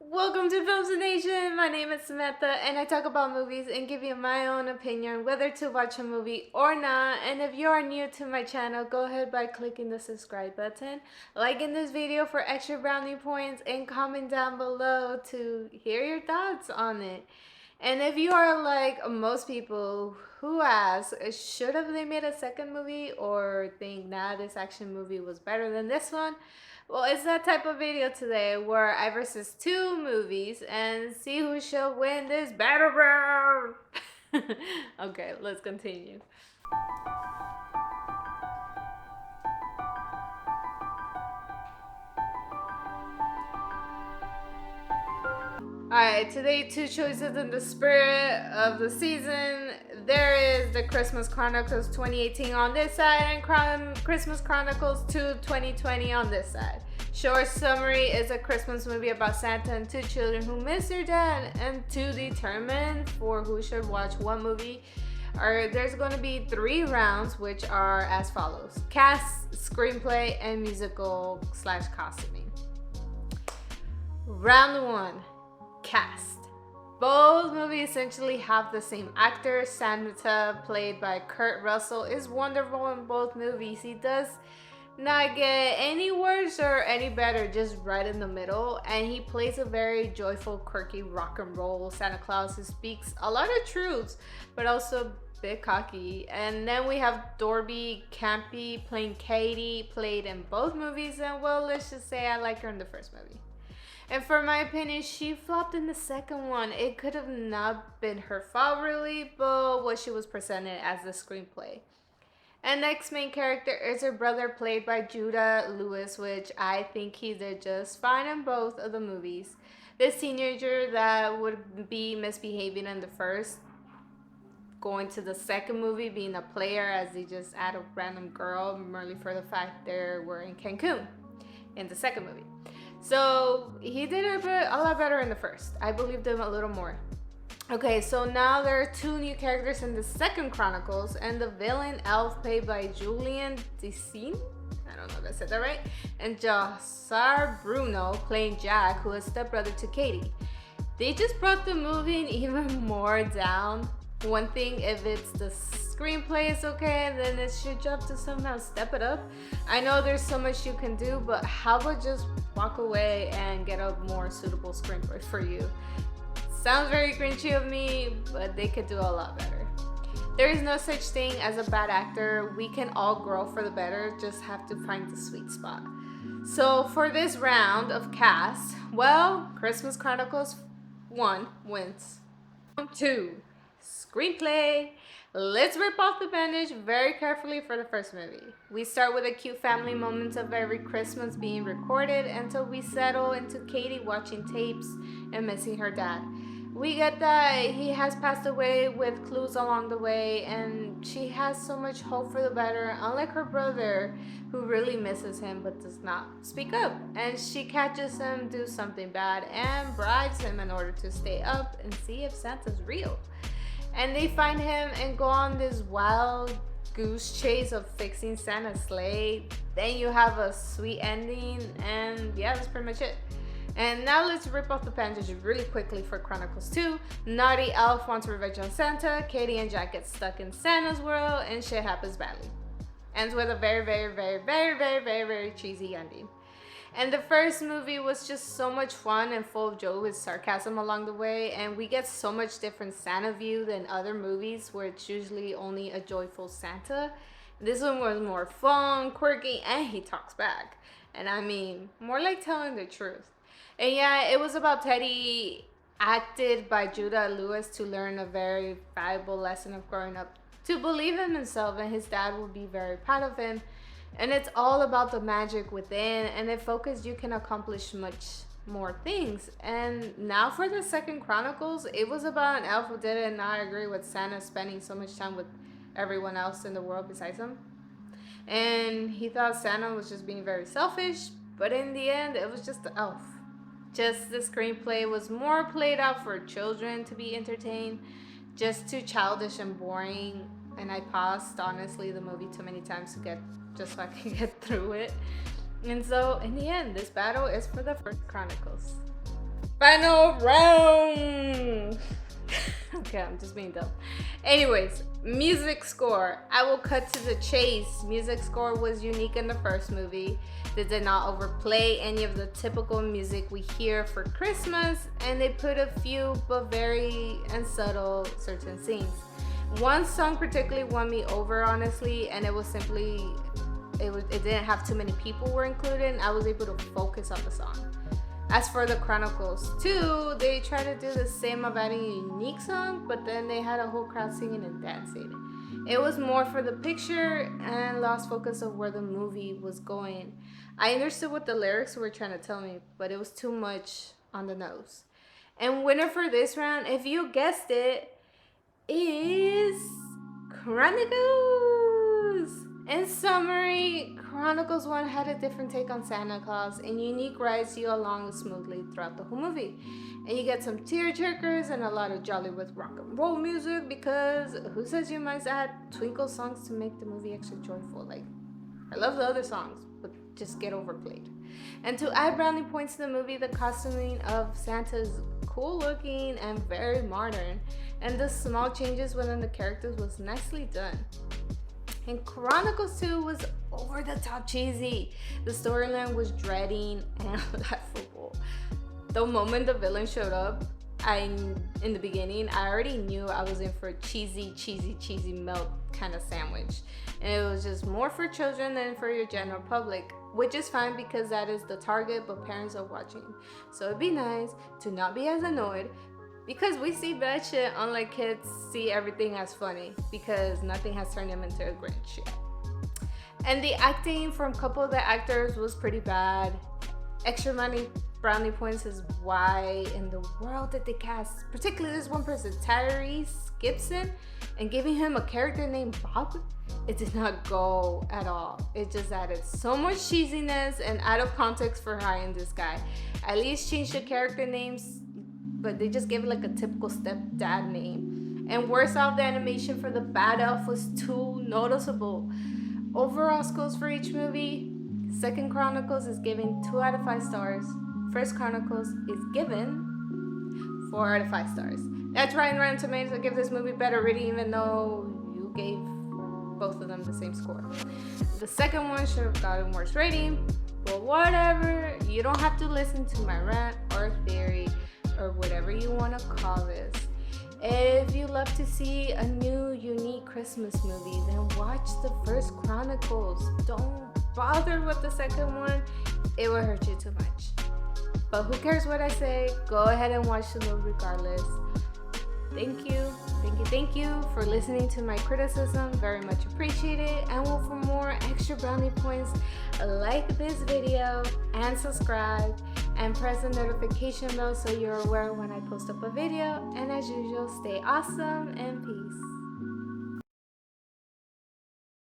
Welcome to Films and Nation. My name is Samantha, and I talk about movies and give you my own opinion whether to watch a movie or not. And if you are new to my channel, go ahead by clicking the subscribe button, liking this video for extra brownie points, and comment down below to hear your thoughts on it. And if you are like most people who ask, should have they made a second movie or think nah, this action movie was better than this one? Well, it's that type of video today where I versus two movies and see who shall win this battleground. Okay, let's continue. Alright, today two choices in the spirit of the season. There is the Christmas Chronicles 2018 on this side and Christmas Chronicles 2 2020 on this side. Short summary is a Christmas movie about Santa and two children who miss their dad, and to determine for who should watch what movie, there's going to be 3 rounds, which are as follows: cast, screenplay, and musical/costuming. Round 1. Cast. Both movies essentially have the same actor. Santa, played by Kurt Russell, is wonderful in both movies. He does not get any worse or any better, just right in the middle. And he plays a very joyful, quirky rock and roll Santa Claus who speaks a lot of truths, but also a bit cocky. And then we have Dorby Campy playing Katie, played in both movies. And well, let's just say I like her in the first movie. And for my opinion, she flopped in the second one. It could have not been her fault really, but what she was presented as the screenplay. And next main character is her brother, played by Judah Lewis, which I think he did just fine in both of the movies. This teenager that would be misbehaving in the first, going to the second movie being a player as he just add a random girl merely for the fact they were in Cancun in the second movie. So he did a lot better in the first. I believed him a little more. Okay, so now there are 2 new characters in the second Chronicles, and the villain elf played by Julian Decine, I don't know if I said that right, and Jossar Bruno playing Jack, who is stepbrother to Katie. They just brought the movie even more down. One thing, if it's the screenplay is okay, then it should job to somehow step it up. I know there's so much you can do, but how about just walk away and get a more suitable screenplay for you? Sounds very grinchy of me, but they could do a lot better. There is no such thing as a bad actor. We can all grow for the better, just have to find the sweet spot. So for this round of cast, well, Christmas Chronicles 1 wins. 2. Screenplay. Let's rip off the bandage very carefully for the first movie. We start with the cute family moments of every Christmas being recorded until we settle into Katie watching tapes and missing her dad. We get that he has passed away with clues along the way, and she has so much hope for the better, unlike her brother who really misses him but does not speak up. And she catches him do something bad and bribes him in order to stay up and see if Santa's real. And they find him and go on this wild goose chase of fixing Santa's sleigh. Then you have a sweet ending, and yeah, that's pretty much it. And now let's rip off the bandage really quickly for Chronicles 2. Naughty elf wants revenge on Santa. Katie and Jack get stuck in Santa's world, and shit happens badly. Ends with a very cheesy ending. And the first movie was just so much fun and full of joke with sarcasm along the way, and we get so much different Santa view than other movies where it's usually only a joyful Santa. This one was more fun, quirky, and he talks back. And I mean, more like telling the truth. And yeah, it was about Teddy, acted by Judah Lewis, to learn a very valuable lesson of growing up, to believe in himself, and his dad will be very proud of him. And it's all about the magic within, and if focused, you can accomplish much more things. And now for the second Chronicles, it was about an elf who did not agree with Santa spending so much time with everyone else in the world besides him. And he thought Santa was just being very selfish, but in the end, it was just the elf. Just the screenplay was more played out for children to be entertained, just too childish and boring. And I paused, honestly, the movie too many times just so I can get through it. And so in the end, this battle is for the first Chronicles. Final round. Okay, I'm just being dumb. Anyways, music score. I will cut to the chase. Music score was unique in the first movie. They did not overplay any of the typical music we hear for Christmas, and they put a few but very and subtle certain scenes. One song particularly won me over, honestly, and it was simply it didn't have too many people were included, and I was able to focus on the song. As for the Chronicles 2, they tried to do the same of adding a unique song, but then they had a whole crowd singing and dancing. It was more for the picture and lost focus of where the movie was going. I understood what the lyrics were trying to tell me, but it was too much on the nose. And winner for this round, if you guessed it, is Chronicles. In summary, Chronicles 1 had a different take on Santa Claus and unique rides you along smoothly throughout the whole movie. And you get some tearjerkers and a lot of jolly with rock and roll music, because who says you must add twinkle songs to make the movie extra joyful? Like, I love the other songs, but just get overplayed. And to add brownie points to the movie, the costuming of Santa is cool looking and very modern, and the small changes within the characters was nicely done. And Chronicles 2 was over the top cheesy. The storyline was dreading and laughable. The moment the villain showed up, in the beginning, I already knew I was in for a cheesy melt kind of sandwich. And it was just more for children than for your general public, which is fine because that is the target, but parents are watching. So it'd be nice to not be as annoyed, because we see bad shit, unlike kids see everything as funny, because nothing has turned them into a Grinch yet. And the acting from a couple of the actors was pretty bad. Extra money brownie points is why in the world did they cast, particularly this one person, Tyrese Gibson, and giving him a character named Bob? It did not go at all. It just added so much cheesiness and out of context for hiring this guy. At least change the character names, but they just gave it like a typical stepdad name. And worse off, the animation for the bad elf was too noticeable. Overall scores for each movie: Second Chronicles is given 2 out of 5 stars. First Chronicles is given 4 out of 5 stars. That's right, in Rotten Tomatoes, I give this movie better rating, even though you gave both of them the same score. The second one should have gotten worse rating, but whatever. You don't have to listen to my rant or theory or whatever you want to call this. If you love to see a new, unique Christmas movie, then watch the first Chronicles. Don't bother with the second one. It will hurt you too much. But who cares what I say? Go ahead and watch the movie regardless. Thank you for listening to my criticism. Very much appreciated. And for more extra brownie points, like this video and subscribe and press the notification bell so you're aware when I post up a video. And as usual, stay awesome and peace.